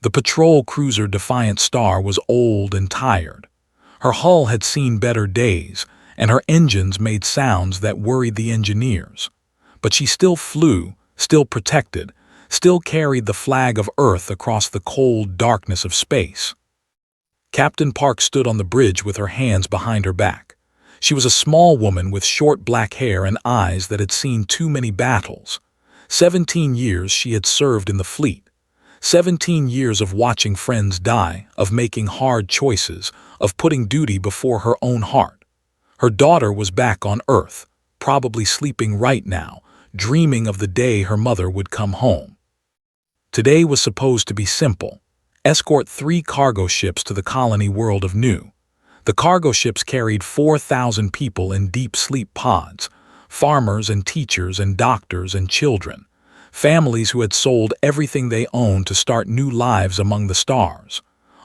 The patrol cruiser Defiant Star was old and tired. Her hull had seen better days, and her engines made sounds that worried the engineers. But she still flew, still protected, still carried the flag of Earth across the cold darkness of space. Captain Park stood on the bridge with her hands behind her back. She was a small woman with short black hair and eyes that had seen too many battles. 17 years she had served in the fleet. 17 years of watching friends die, of making hard choices, of putting duty before her own heart. Her daughter was back on Earth, probably sleeping right now, dreaming of the day her mother would come home. Today was supposed to be simple. Escort 3 cargo ships to the colony world of Nu. The cargo ships carried 4,000 people in deep sleep pods, farmers and teachers and doctors and children, families who had sold everything they owned to start new lives among the stars.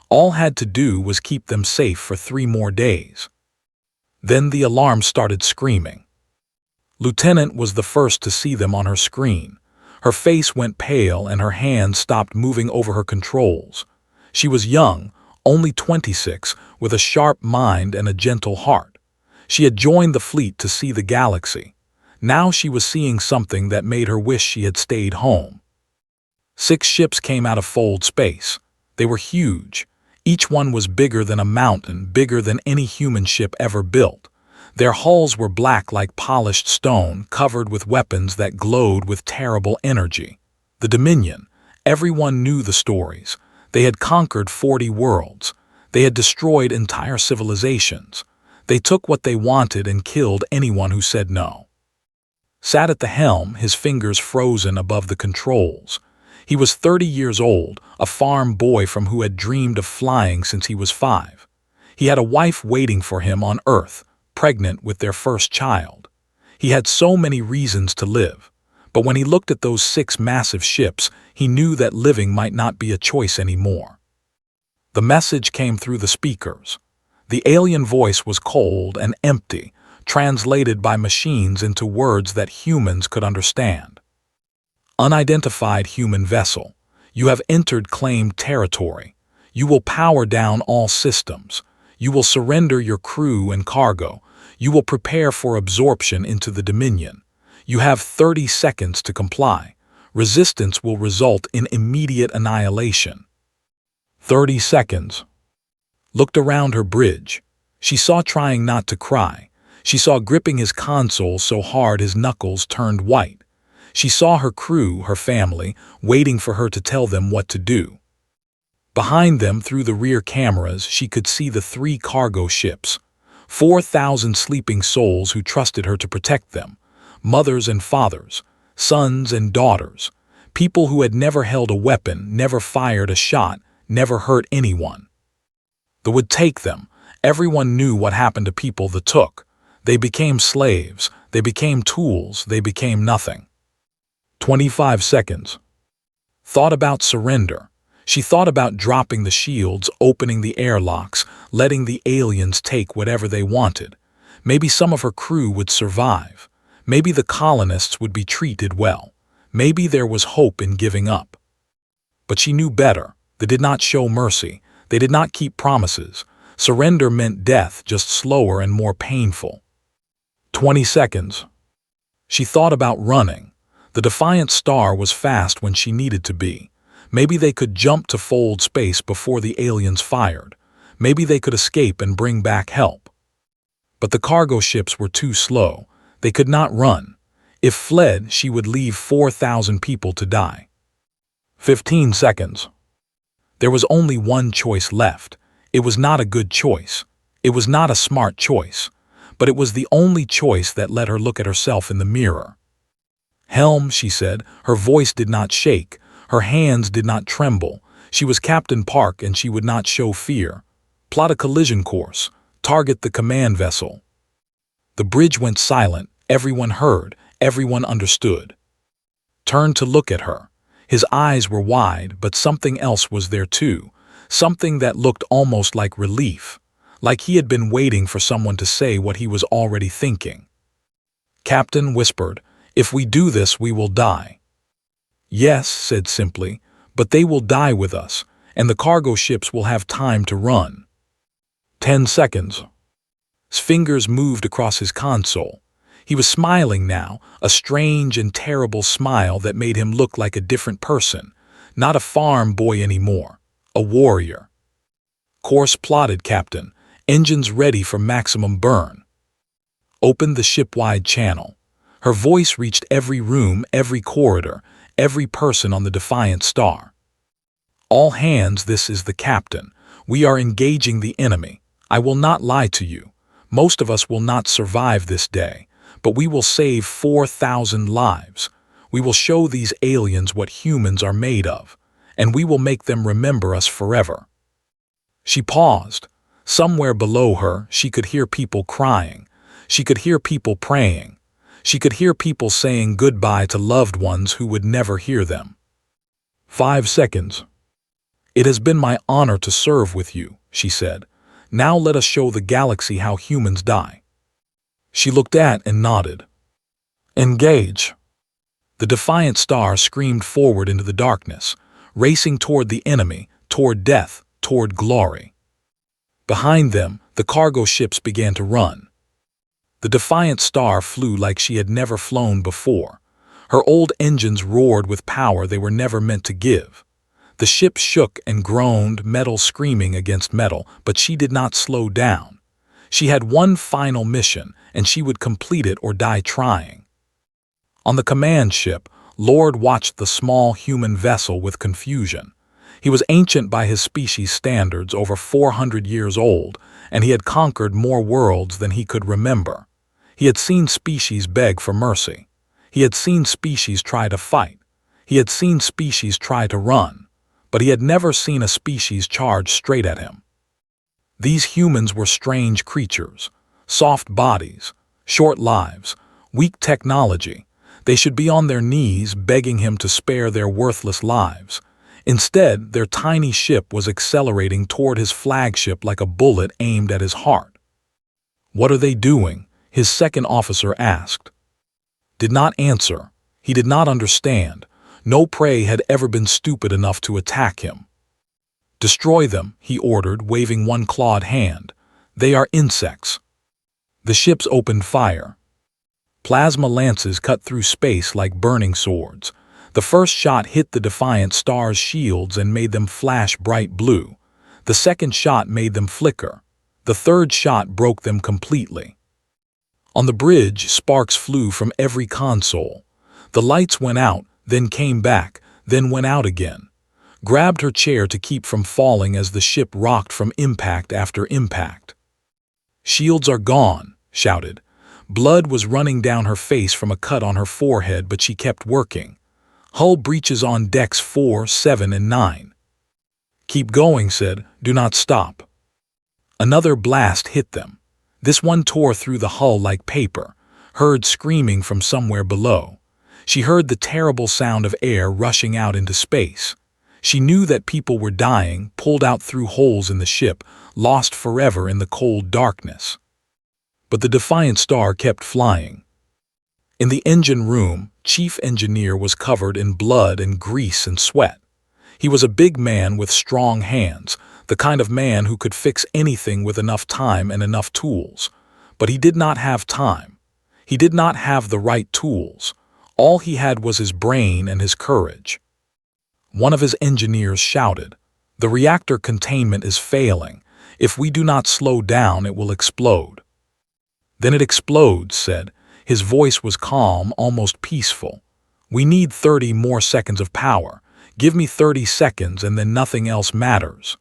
All had to do was keep them safe for 3 more days. Then the alarm started screaming. Lieutenant was the first to see them on her screen. Her face went pale and her hands stopped moving over her controls. She was young, only 26, with a sharp mind and a gentle heart. She had joined the fleet to see the galaxy. Now she was seeing something that made her wish she had stayed home. 6 ships came out of Fold space. They were huge. Each one was bigger than a mountain, bigger than any human ship ever built. Their hulls were black like polished stone, covered with weapons that glowed with terrible energy. The Dominion. Everyone knew the stories. They had conquered 40 worlds. They had destroyed entire civilizations. They took what they wanted and killed anyone who said no. Sat at the helm, his fingers frozen above the controls. He was 30 years old, a farm boy from who had dreamed of flying since he was 5. He had a wife waiting for him on Earth, pregnant with their first child. He had so many reasons to live, but when he looked at those 6 massive ships, he knew that living might not be a choice anymore. The message came through the speakers. The alien voice was cold and empty, translated by machines into words that humans could understand. Unidentified human vessel, you have entered claimed territory. You will power down all systems. You will surrender your crew and cargo. You will prepare for absorption into the Dominion. You have 30 seconds to comply. Resistance will result in immediate annihilation. 30 seconds. Looked around her bridge. She saw trying not to cry. She saw gripping his console so hard his knuckles turned white. She saw her crew, her family, waiting for her to tell them what to do. Behind them, through the rear cameras, she could see the 3 cargo ships. 4,000 sleeping souls who trusted her to protect them. Mothers and fathers, sons and daughters. People who had never held a weapon, never fired a shot, never hurt anyone. That would take them. Everyone knew what happened to people that took. They became slaves, they became tools, they became nothing. 25 seconds. Thought about surrender. She thought about dropping the shields, opening the airlocks, letting the aliens take whatever they wanted. Maybe some of her crew would survive. Maybe the colonists would be treated well. Maybe there was hope in giving up. But she knew better. They did not show mercy. They did not keep promises. Surrender meant death, just slower and more painful. 20 seconds. She thought about running. The Defiant Star was fast when she needed to be. Maybe they could jump to Fold space before the aliens fired. Maybe they could escape and bring back help. But the cargo ships were too slow. They could not run. If fled, she would leave 4,000 people to die. 15 seconds. There was only one choice left. It was not a good choice. It was not a smart choice. But it was the only choice that let her look at herself in the mirror. Helm, she said. Her voice did not shake. Her hands did not tremble. She was Captain Park and she would not show fear. Plot a collision course. Target the command vessel. The bridge went silent. Everyone heard. Everyone understood. Turned to look at her. His eyes were wide, but something else was there too. Something that looked almost like relief. Like he had been waiting for someone to say what he was already thinking. Captain whispered, "If we do this, we will die." "Yes," said simply, "but they will die with us, and the cargo ships will have time to run. 10 seconds. His fingers moved across his console. He was smiling now, a strange and terrible smile that made him look like a different person, not a farm boy anymore, a warrior. Course plotted, Captain. Engines ready for maximum burn. Opened the ship-wide channel. Her voice reached every room, every corridor, every person on the Defiant Star. All hands, this is the captain. We are engaging the enemy. I will not lie to you. Most of us will not survive this day, but we will save 4,000 lives. We will show these aliens what humans are made of, and we will make them remember us forever. She paused. Somewhere below her, she could hear people crying. She could hear people praying. She could hear people saying goodbye to loved ones who would never hear them. 5 seconds. It has been my honor to serve with you, she said. Now let us show the galaxy how humans die. She looked at and nodded. Engage. The Defiant Star screamed forward into the darkness, racing toward the enemy, toward death, toward glory. Behind them, the cargo ships began to run. The Defiant Star flew like she had never flown before. Her old engines roared with power they were never meant to give. The ship shook and groaned, metal screaming against metal, but she did not slow down. She had one final mission, and she would complete it or die trying. On the command ship, Lord watched the small human vessel with confusion. He was ancient by his species standards, over 400 years old, and he had conquered more worlds than he could remember. He had seen species beg for mercy. He had seen species try to fight. He had seen species try to run, but he had never seen a species charge straight at him. These humans were strange creatures, soft bodies, short lives, weak technology. They should be on their knees begging him to spare their worthless lives. Instead, their tiny ship was accelerating toward his flagship like a bullet aimed at his heart. "What are they doing?" his second officer asked. Did not answer. He did not understand. No prey had ever been stupid enough to attack him. "Destroy them," he ordered, waving one clawed hand. "They are insects." The ships opened fire. Plasma lances cut through space like burning swords. The first shot hit the Defiant Star's shields and made them flash bright blue. The second shot made them flicker. The third shot broke them completely. On the bridge, sparks flew from every console. The lights went out, then came back, then went out again. Grabbed her chair to keep from falling as the ship rocked from impact after impact. "Shields are gone," shouted. Blood was running down her face from a cut on her forehead, but she kept working. "Hull breaches on decks 4, 7, and 9. "Keep going," said. "Do not stop." Another blast hit them. This one tore through the hull like paper, heard screaming from somewhere below. She heard the terrible sound of air rushing out into space. She knew that people were dying, pulled out through holes in the ship, lost forever in the cold darkness. But the Defiant Star kept flying. In the engine room, Chief Engineer was covered in blood and grease and sweat. He was a big man with strong hands, the kind of man who could fix anything with enough time and enough tools. But he did not have time. He did not have the right tools. All he had was his brain and his courage. One of his engineers shouted, "The reactor containment is failing. If we do not slow down, it will explode." "Then it explodes," said. His voice was calm, almost peaceful. "We need 30 more seconds of power. Give me 30 seconds and then nothing else matters."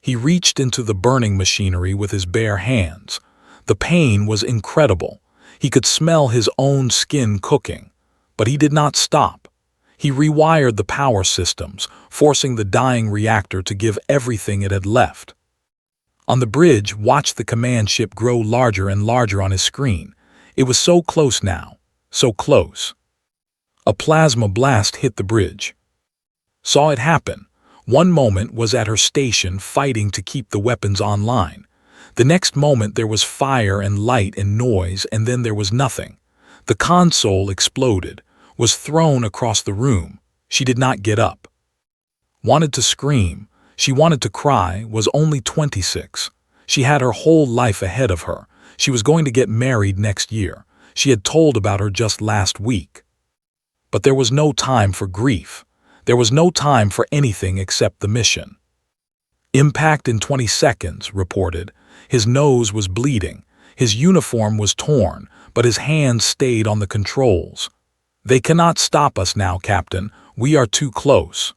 He reached into the burning machinery with his bare hands. The pain was incredible. He could smell his own skin cooking. But he did not stop. He rewired the power systems, forcing the dying reactor to give everything it had left. On the bridge, watched the command ship grow larger and larger on his screen. It was so close now, so close. A plasma blast hit the bridge. Saw it happen. One moment was at her station fighting to keep the weapons online. The next moment there was fire and light and noise, and then there was nothing. The console exploded, was thrown across the room. She did not get up. Wanted to scream. She wanted to cry, was only 26. She had her whole life ahead of her. She was going to get married next year. She had told about her just last week. But there was no time for grief. There was no time for anything except the mission. Impact in 20 seconds, reported. His nose was bleeding. His uniform was torn, but his hands stayed on the controls. They cannot stop us now, Captain. We are too close.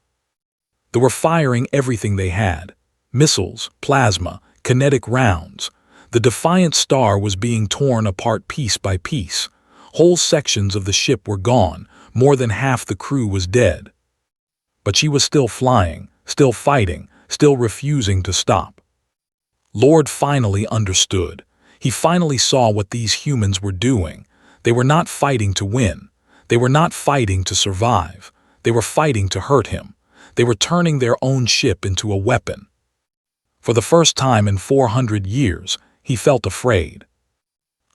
They were firing everything they had. Missiles, plasma, kinetic rounds. The Defiant Star was being torn apart piece by piece. Whole sections of the ship were gone. More than half the crew was dead. But she was still flying, still fighting, still refusing to stop. Lord finally understood. He finally saw what these humans were doing. They were not fighting to win. They were not fighting to survive. They were fighting to hurt him. They were turning their own ship into a weapon. For the first time in 400 years, he felt afraid.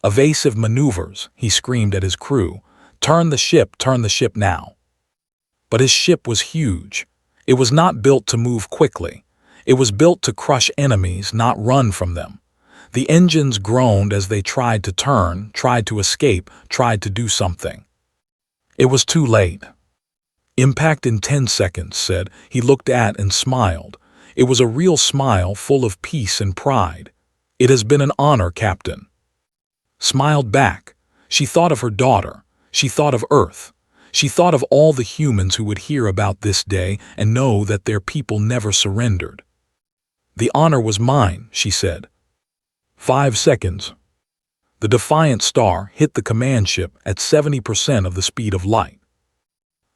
Evasive maneuvers, he screamed at his crew. Turn the ship now. But his ship was huge. It was not built to move quickly. It was built to crush enemies, not run from them. The engines groaned as they tried to turn, tried to escape, tried to do something. It was too late. Impact in 10 seconds, said. He looked at and smiled. It was a real smile full of peace and pride. It has been an honor, Captain. Smiled back. She thought of her daughter. She thought of Earth. She thought of all the humans who would hear about this day and know that their people never surrendered. The honor was mine, she said. 5 seconds. The Defiant Star hit the command ship at 70% of the speed of light.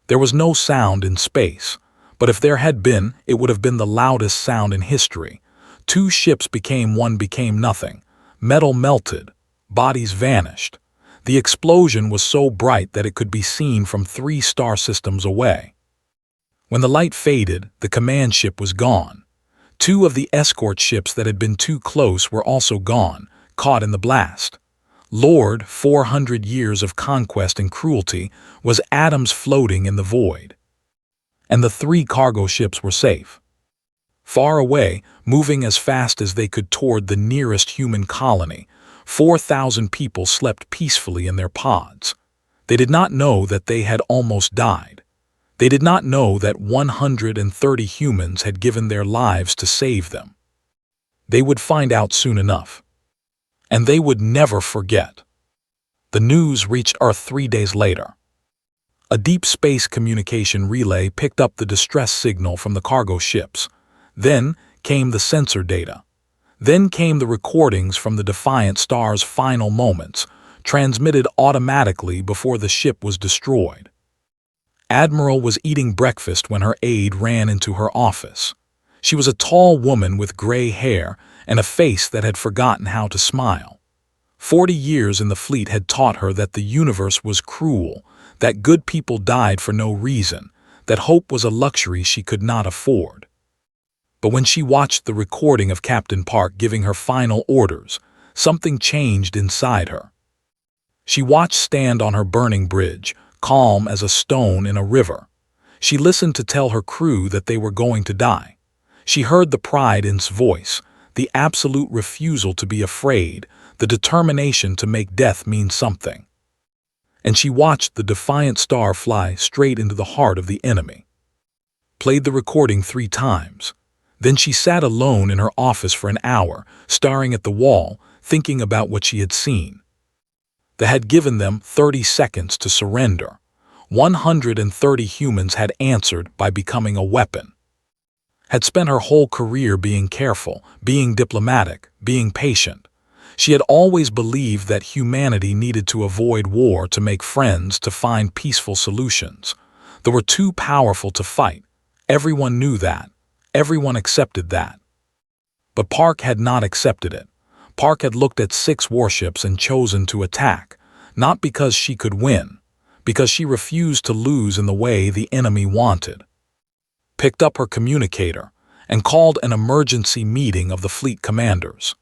There was no sound in space, but if there had been, it would have been the loudest sound in history. 2 ships became one, became nothing. Metal melted. Bodies vanished. The explosion was so bright that it could be seen from 3 star systems away. When the light faded, the command ship was gone. 2 of the escort ships that had been too close were also gone, caught in the blast. Lord, 400 years of conquest and cruelty, was atoms floating in the void. And the 3 cargo ships were safe. Far away, moving as fast as they could toward the nearest human colony, 4,000 people slept peacefully in their pods. They did not know that they had almost died. They did not know that 130 humans had given their lives to save them. They would find out soon enough. And they would never forget. The news reached Earth 3 days later. A deep space communication relay picked up the distress signal from the cargo ships. Then came the sensor data. Then came the recordings from the Defiant Star's final moments, transmitted automatically before the ship was destroyed. Admiral was eating breakfast when her aide ran into her office. She was a tall woman with gray hair and a face that had forgotten how to smile. 40 years in the fleet had taught her that the universe was cruel, that good people died for no reason, that hope was a luxury she could not afford. But when she watched the recording of Captain Park giving her final orders, something changed inside her. She watched stand on her burning bridge, calm as a stone in a river. She listened to tell her crew that they were going to die. She heard the pride in his voice, the absolute refusal to be afraid, the determination to make death mean something. And she watched the Defiant Star fly straight into the heart of the enemy. Played the recording 3 times. Then she sat alone in her office for an hour, staring at the wall, thinking about what she had seen. They had given them 30 seconds to surrender. 130 humans had answered by becoming a weapon. Had spent her whole career being careful, being diplomatic, being patient. She had always believed that humanity needed to avoid war to make friends, to find peaceful solutions. They were too powerful to fight. Everyone knew that. Everyone accepted that. But Park had not accepted it. Park had looked at 6 warships and chosen to attack, not because she could win, because she refused to lose in the way the enemy wanted. Picked up her communicator and called an emergency meeting of the fleet commanders.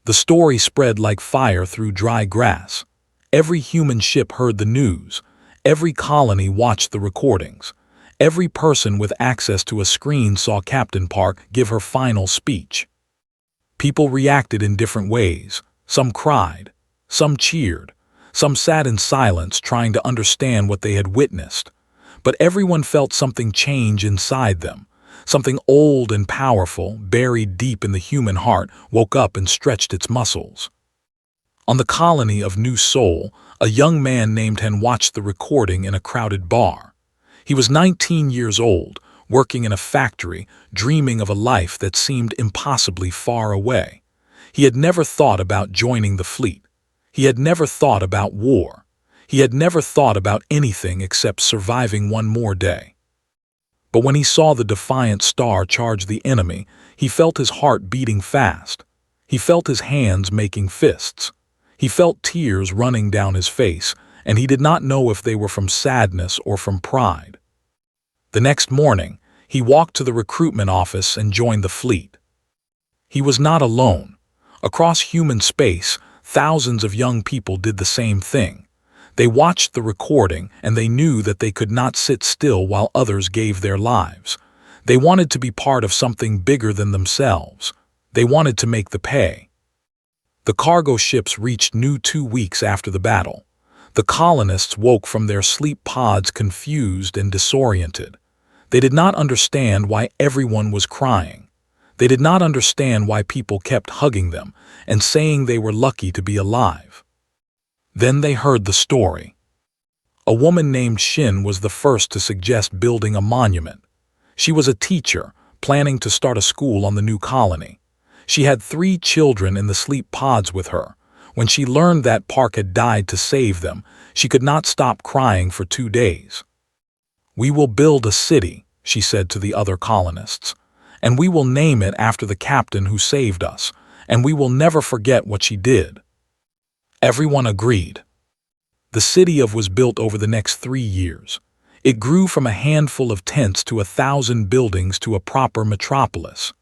The story spread like fire through dry grass. Every human ship heard the news. Every colony watched the recordings. Every person with access to a screen saw Captain Park give her final speech. People reacted in different ways. Some cried, some cheered, some sat in silence trying to understand what they had witnessed. But everyone felt something change inside them. Something old and powerful, buried deep in the human heart, woke up and stretched its muscles. On the colony of New Seoul, a young man named Hen watched the recording in a crowded bar. He was 19 years old, working in a factory, dreaming of a life that seemed impossibly far away. He had never thought about joining the fleet. He had never thought about war. He had never thought about anything except surviving one more day. But when he saw the defiant star charge the enemy, he felt his heart beating fast. He felt his hands making fists. He felt tears running down his face, and he did not know if they were from sadness or from pride. The next morning, he walked to the recruitment office and joined the fleet. He was not alone. Across human space, thousands of young people did the same thing. They watched the recording, and they knew that they could not sit still while others gave their lives. They wanted to be part of something bigger than themselves. They wanted to make the pay. The cargo ships reached New 2 weeks after the battle. The colonists woke from their sleep pods confused and disoriented. They did not understand why everyone was crying. They did not understand why people kept hugging them and saying they were lucky to be alive. Then they heard the story. A woman named Shin was the first to suggest building a monument. She was a teacher, planning to start a school on the new colony. She had 3 children in the sleep pods with her. When she learned that Park had died to save them, she could not stop crying for 2 days. "We will build a city," she said to the other colonists, "and we will name it after the captain who saved us, and we will never forget what she did." Everyone agreed. The city was built over the next 3 years. It grew from a handful of tents to 1,000 buildings to a proper metropolis.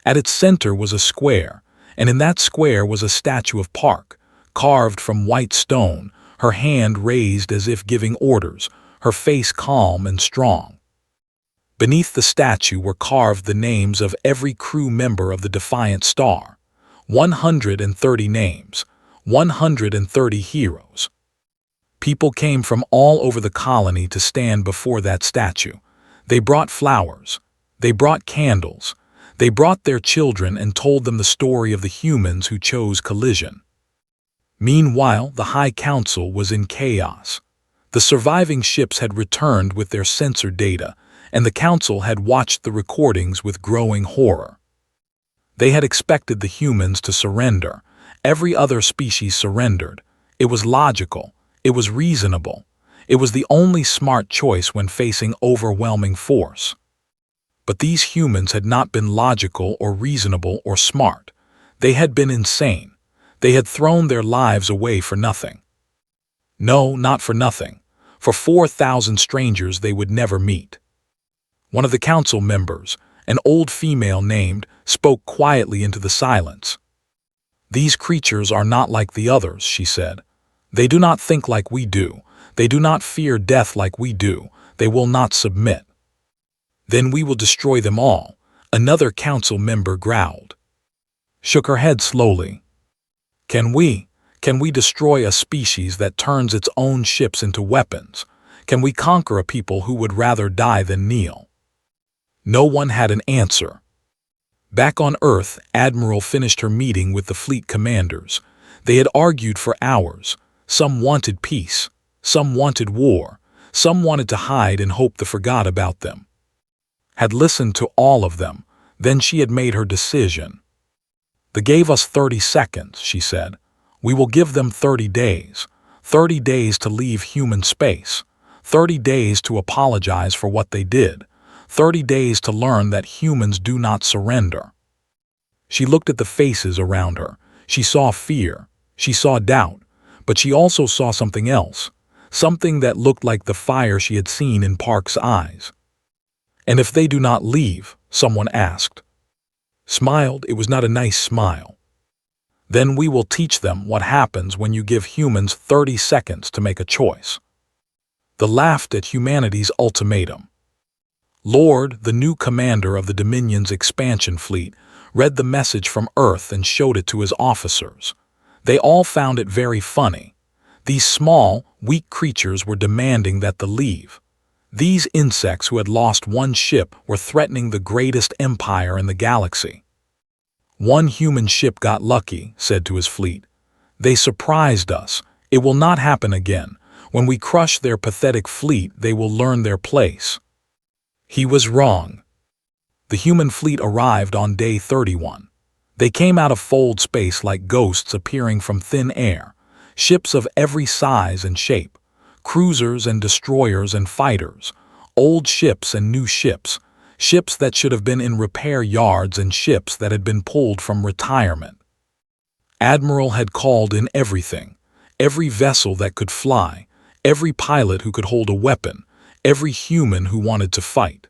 At its center was a square, and in that square was a statue of Park, carved from white stone, her hand raised as if giving orders, her face calm and strong. Beneath the statue were carved the names of every crew member of the Defiant Star. 130 names. 130 heroes. People came from all over the colony to stand before that statue. They brought flowers. They brought candles. They brought their children and told them the story of the humans who chose collision. Meanwhile, the High Council was in chaos. The surviving ships had returned with their sensor data, and the Council had watched the recordings with growing horror. They had expected the humans to surrender. Every other species surrendered. It was logical. It was reasonable. It was the only smart choice when facing overwhelming force. But these humans had not been logical or reasonable or smart. They had been insane. They had thrown their lives away for nothing. No, not for nothing. For 4,000 strangers they would never meet. One of the council members, an old female named, spoke quietly into the silence. "These creatures are not like the others," she said. "They do not think like we do. They do not fear death like we do. They will not submit." "Then we will destroy them all," another council member growled. Shook her head slowly. Can we destroy a species that turns its own ships into weapons? Can we conquer a people who would rather die than kneel?" No one had an answer. Back on Earth, Admiral finished her meeting with the fleet commanders. They had argued for hours. Some wanted peace. Some wanted war. Some wanted to hide and hope they forgot about them. Had listened to all of them. Then she had made her decision. "They gave us 30 seconds, she said. "We will give them 30 days. 30 days to leave human space. 30 days to apologize for what they did. 30 days to learn that humans do not surrender." She looked at the faces around her. She saw fear. She saw doubt. But she also saw something else. Something that looked like the fire she had seen in Park's eyes. "And if they do not leave?" someone asked. Smiled, it was not a nice smile. "Then we will teach them what happens when you give humans 30 seconds to make a choice." They laughed at humanity's ultimatum. Lord, the new commander of the Dominion's expansion fleet, read the message from Earth and showed it to his officers. They all found it very funny. These small, weak creatures were demanding that they leave. These insects who had lost one ship were threatening the greatest empire in the galaxy. One human ship got lucky, said to his fleet. They surprised us. It will not happen again. When we crush their pathetic fleet, they will learn their place. He was wrong. The human fleet arrived on day 31. They came out of fold space like ghosts appearing from thin air, ships of every size and shape, cruisers and destroyers and fighters, old ships and new ships, ships that should have been in repair yards and ships that had been pulled from retirement. Admiral had called in everything, every vessel that could fly, every pilot who could hold a weapon, every human who wanted to fight.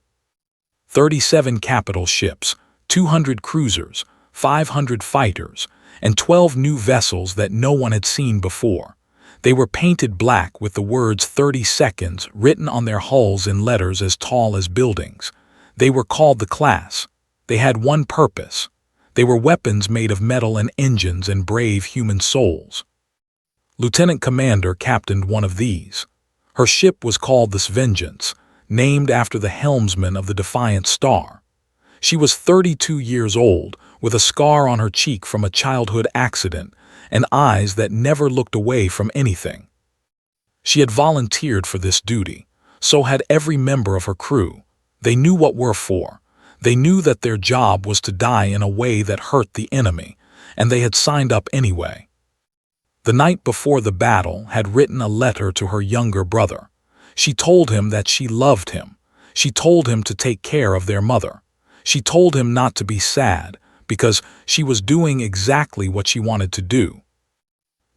37 capital ships, 200 cruisers, 500 fighters, and 12 new vessels that no one had seen before. They were painted black with the words 30 seconds written on their hulls in letters as tall as buildings. They were called the class. They had one purpose. They were weapons made of metal and engines and brave human souls. Lieutenant Commander captained one of these. Her ship was called the Vengeance, named after the helmsman of the Defiant Star. She was 32 years old, with a scar on her cheek from a childhood accident and eyes that never looked away from anything. She had volunteered for this duty. So had every member of her crew. They knew what were for. They knew that their job was to die in a way that hurt the enemy, and they had signed up anyway. The night before the battle had written a letter to her younger brother. She told him that she loved him. She told him to take care of their mother. She told him not to be sad, because she was doing exactly what she wanted to do.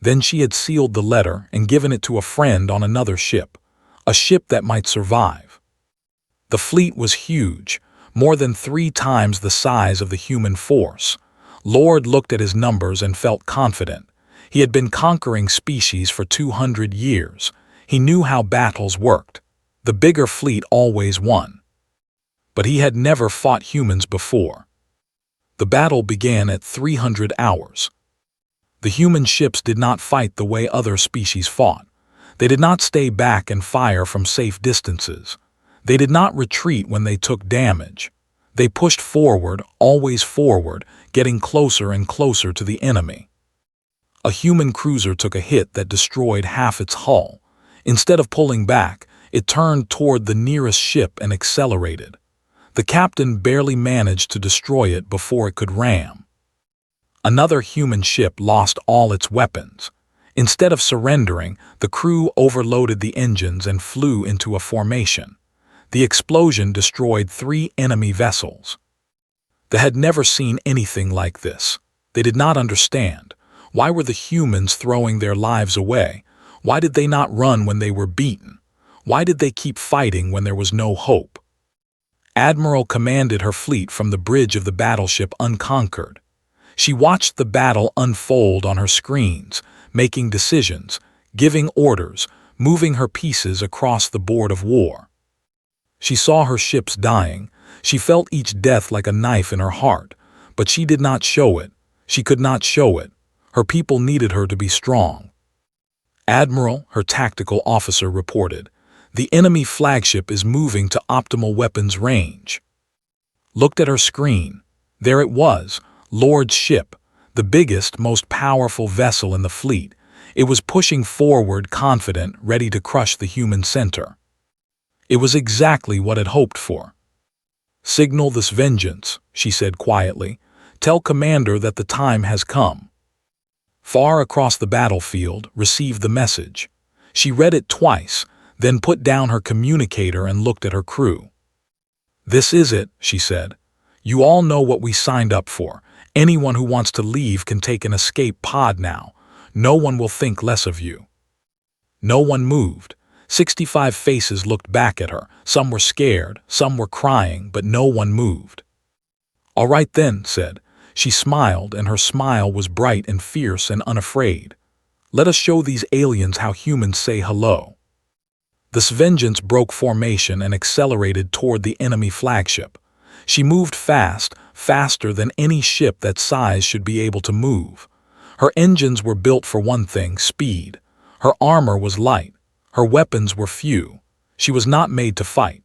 Then she had sealed the letter and given it to a friend on another ship, a ship that might survive. The fleet was huge, more than 3 times the size of the human force. Lord looked at his numbers and felt confident. He had been conquering species for 200 years. He knew how battles worked. The bigger fleet always won. But he had never fought humans before. The battle began at 300 hours. The human ships did not fight the way other species fought. They did not stay back and fire from safe distances. They did not retreat when they took damage. They pushed forward, always forward, getting closer and closer to the enemy. A human cruiser took a hit that destroyed half its hull. Instead of pulling back, it turned toward the nearest ship and accelerated. The captain barely managed to destroy it before it could ram. Another human ship lost all its weapons. Instead of surrendering, the crew overloaded the engines and flew into a formation. The explosion destroyed 3 enemy vessels. They had never seen anything like this. They did not understand. Why were the humans throwing their lives away? Why did they not run when they were beaten? Why did they keep fighting when there was no hope? Admiral commanded her fleet from the bridge of the battleship Unconquered. She watched the battle unfold on her screens, making decisions, giving orders, moving her pieces across the board of war. She saw her ships dying. She felt each death like a knife in her heart, but she did not show it. She could not show it. Her people needed her to be strong. Admiral, her tactical officer, reported, "The enemy flagship is moving to optimal weapons range." Looked at her screen. There it was, Lord's ship, the biggest, most powerful vessel in the fleet. It was pushing forward, confident, ready to crush the human center. It was exactly what it hoped for. "Signal this vengeance," she said quietly. "Tell Commander that the time has come." Far across the battlefield, received the message. She read it twice, then put down her communicator and looked at her crew. "This is it," she said. "You all know what we signed up for. Anyone who wants to leave can take an escape pod now. No one will think less of you." No one moved. 65 faces looked back at her. Some were scared, some were crying, but no one moved. "All right then," said. She smiled, and her smile was bright and fierce and unafraid. "Let us show these aliens how humans say hello." This vengeance broke formation and accelerated toward the enemy flagship. She moved fast, faster than any ship that size should be able to move. Her engines were built for one thing: speed. Her armor was light. Her weapons were few. She was not made to fight.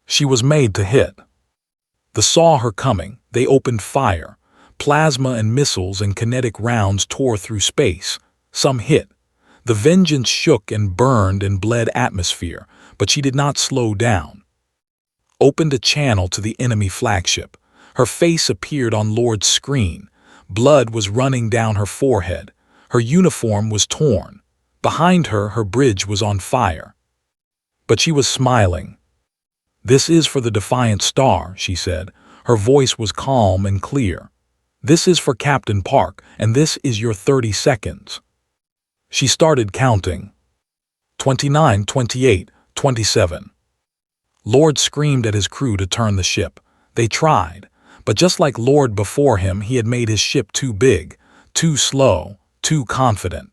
She was made to hit. They saw her coming. They opened fire. Plasma and missiles and kinetic rounds tore through space. Some hit. The vengeance shook and burned and bled atmosphere, but she did not slow down. Opened a channel to the enemy flagship. Her face appeared on Lord's screen. Blood was running down her forehead. Her uniform was torn. Behind her, her bridge was on fire. But she was smiling. "This is for the Defiant Star," she said. Her voice was calm and clear. "This is for Captain Park, and this is your 30 seconds. She started counting. 29, 28, 27. Lord screamed at his crew to turn the ship. They tried, but just like Lord before him, he had made his ship too big, too slow, too confident.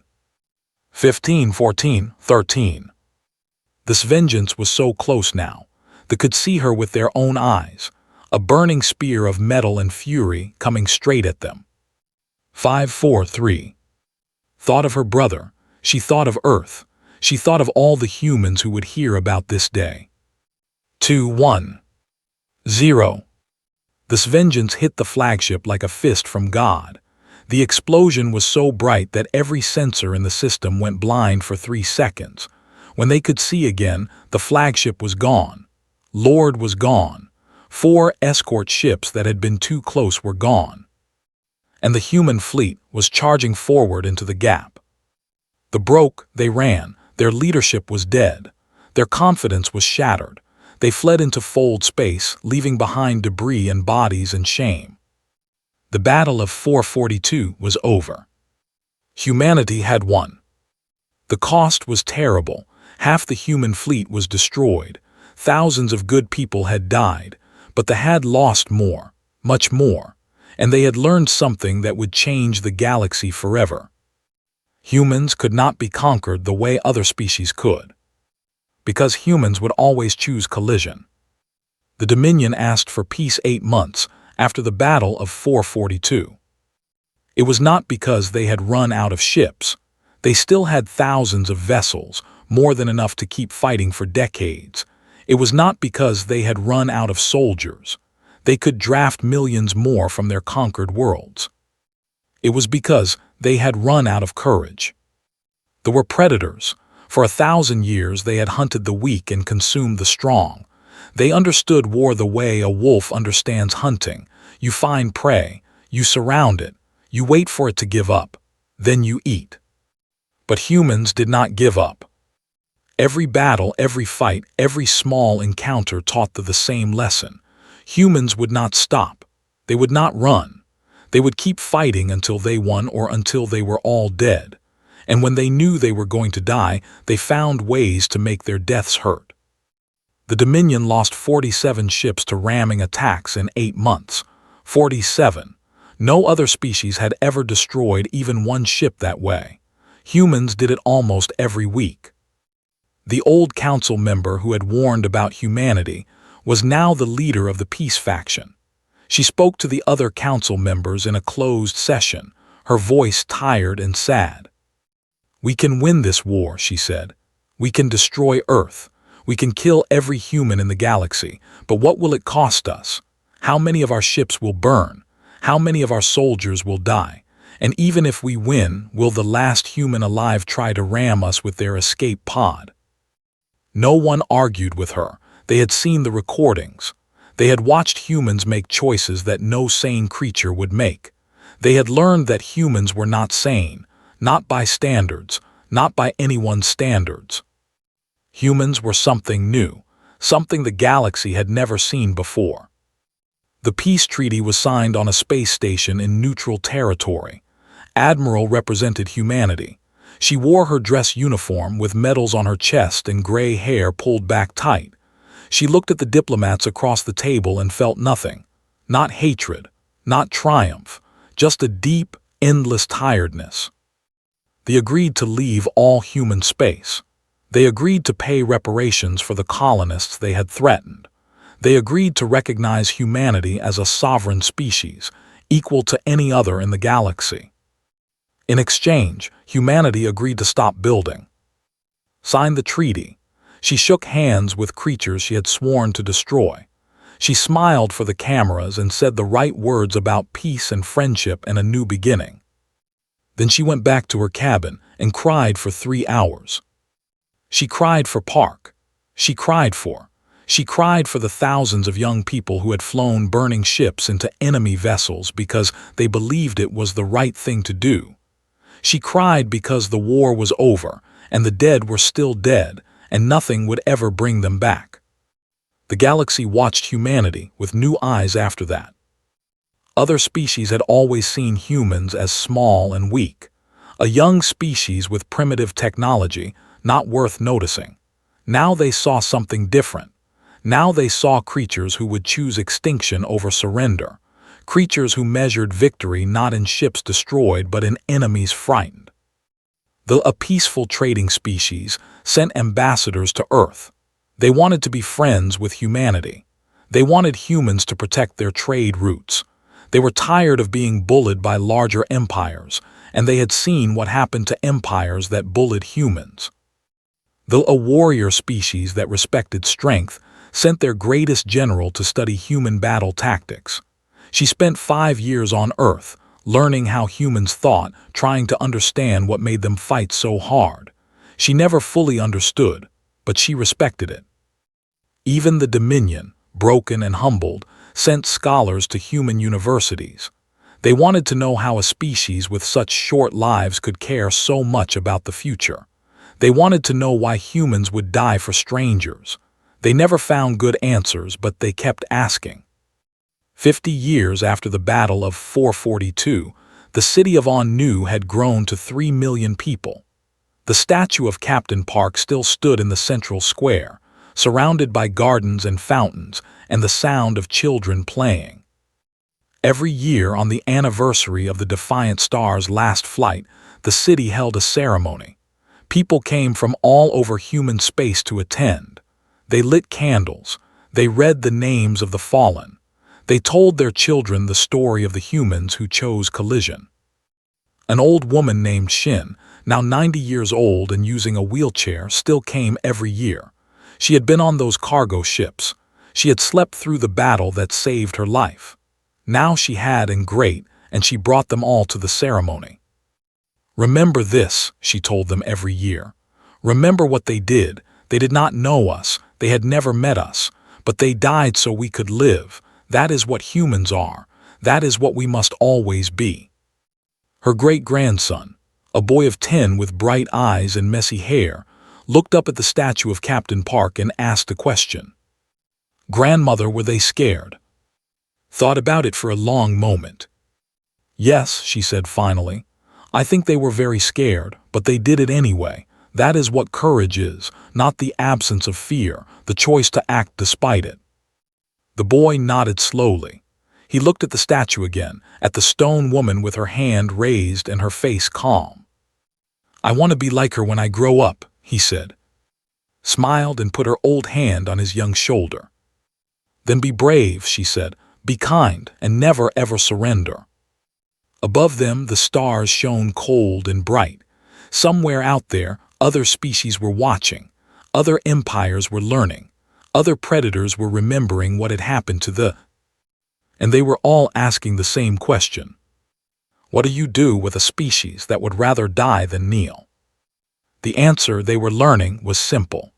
15, 14, 13. This vengeance was so close now. They could see her with their own eyes, a burning spear of metal and fury coming straight at them. 5, 4, 3. Thought of her brother. She thought of Earth. She thought of all the humans who would hear about this day. 2, 1. 0. This vengeance hit the flagship like a fist from God. The explosion was so bright that every sensor in the system went blind for 3 seconds. When they could see again, the flagship was gone. Lord was gone. 4 escort ships that had been too close were gone. And the human fleet was charging forward into the gap. They ran. Their leadership was dead. Their confidence was shattered. They fled into fold space, leaving behind debris and bodies and shame. The Battle of 442 was over. Humanity had won. The cost was terrible. Half the human fleet was destroyed. Thousands of good people had died, but they had lost more, much more, and they had learned something that would change the galaxy forever. Humans could not be conquered the way other species could, because humans would always choose collision. The Dominion asked for peace 8 months after the Battle of 442. It was not because they had run out of ships. They still had thousands of vessels, more than enough to keep fighting for decades. It was not because they had run out of soldiers. They could draft millions more from their conquered worlds. It was because they had run out of courage. They were predators. For 1,000 years they had hunted the weak and consumed the strong. They understood war the way a wolf understands hunting. You find prey, you surround it, you wait for it to give up, then you eat. But humans did not give up. Every battle, every fight, every small encounter taught them the same lesson. Humans would not stop. They would not run. They would keep fighting until they won or until they were all dead. And when they knew they were going to die, they found ways to make their deaths hurt. The Dominion lost 47 ships to ramming attacks in 8 months. 47. No other species had ever destroyed even one ship that way. Humans did it almost every week. The old council member who had warned about humanity was now the leader of the peace faction. She spoke to the other council members in a closed session, her voice tired and sad. "We can win this war," she said. "We can destroy Earth. We can kill every human in the galaxy, but what will it cost us? How many of our ships will burn? How many of our soldiers will die? And even if we win, will the last human alive try to ram us with their escape pod?" No one argued with her. They had seen the recordings. They had watched humans make choices that no sane creature would make. They had learned that humans were not sane, not by standards, not by anyone's standards. Humans were something new, something the galaxy had never seen before. The peace treaty was signed on a space station in neutral territory. Admiral represented humanity. She wore her dress uniform with medals on her chest and gray hair pulled back tight. She looked at the diplomats across the table and felt nothing. Not hatred, not triumph, just a deep, endless tiredness. They agreed to leave all human space. They agreed to pay reparations for the colonists they had threatened. They agreed to recognize humanity as a sovereign species, equal to any other in the galaxy. In exchange, humanity agreed to stop building. Signed the treaty. She shook hands with creatures she had sworn to destroy. She smiled for the cameras and said the right words about peace and friendship and a new beginning. Then she went back to her cabin and cried for 3 hours. She cried for Park. She cried for the thousands of young people who had flown burning ships into enemy vessels because they believed it was the right thing to do. She cried because the war was over and the dead were still dead and nothing would ever bring them back. The galaxy watched humanity with new eyes after that. Other species had always seen humans as small and weak, a young species with primitive technology not worth noticing. Now they saw something different. Now they saw creatures who would choose extinction over surrender, creatures who measured victory not in ships destroyed but in enemies frightened. A peaceful trading species sent ambassadors to Earth. They wanted to be friends with humanity. They wanted humans to protect their trade routes. They were tired of being bullied by larger empires, and they had seen what happened to empires that bullied humans. A warrior species that respected strength sent their greatest general to study human battle tactics. She spent 5 years on Earth, learning how humans thought, trying to understand what made them fight so hard. She never fully understood, but she respected it. Even the Dominion, broken and humbled, sent scholars to human universities. They wanted to know how a species with such short lives could care so much about the future. They wanted to know why humans would die for strangers. They never found good answers, but they kept asking. 50 years after the Battle of 442, the city of Onu had grown to 3 million people. The statue of Captain Park still stood in the central square, surrounded by gardens and fountains and the sound of children playing. Every year on the anniversary of the Defiant Star's last flight, the city held a ceremony. People came from all over human space to attend. They lit candles. They read the names of the fallen. They told their children the story of the humans who chose collision. An old woman named Shin, now 90 years old and using a wheelchair, still came every year. She had been on those cargo ships. She had slept through the battle that saved her life. Now she had and great, and she brought them all to the ceremony. Remember this, she told them every year. Remember what they did. They did not know us. They had never met us. But they died so we could live. That is what humans are. That is what we must always be. Her great-grandson, a boy of 10 with bright eyes and messy hair, looked up at the statue of Captain Park and asked a question. Grandmother, were they scared? Thought about it for a long moment. Yes, she said finally. I think they were very scared, but they did it anyway. That is what courage is, not the absence of fear, the choice to act despite it. The boy nodded slowly. He looked at the statue again, at the stone woman with her hand raised and her face calm. I want to be like her when I grow up, he said. Smiled and put her old hand on his young shoulder. Then be brave, she said. Be kind and never ever surrender. Above them the stars shone cold and bright. Somewhere out there, other species were watching. Other empires were learning. Other predators were remembering what had happened to the... And they were all asking the same question. What do you do with a species that would rather die than kneel? The answer they were learning was simple.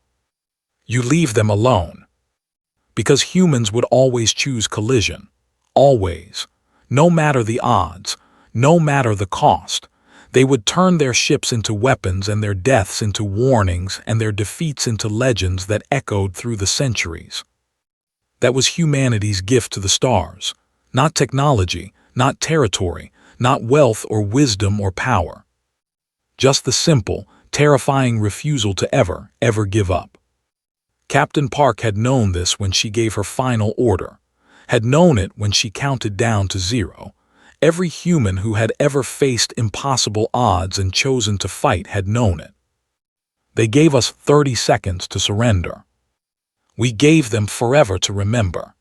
You leave them alone. Because humans would always choose collision. Always. No matter the odds. No matter the cost. They would turn their ships into weapons and their deaths into warnings and their defeats into legends that echoed through the centuries. That was humanity's gift to the stars. Not technology, not territory, not wealth or wisdom or power. Just the simple, terrifying refusal to ever give up. Captain Park had known this when she gave her final order, had known it when she counted down to 0. Every human who had ever faced impossible odds and chosen to fight had known it. They gave us 30 seconds to surrender. We gave them forever to remember.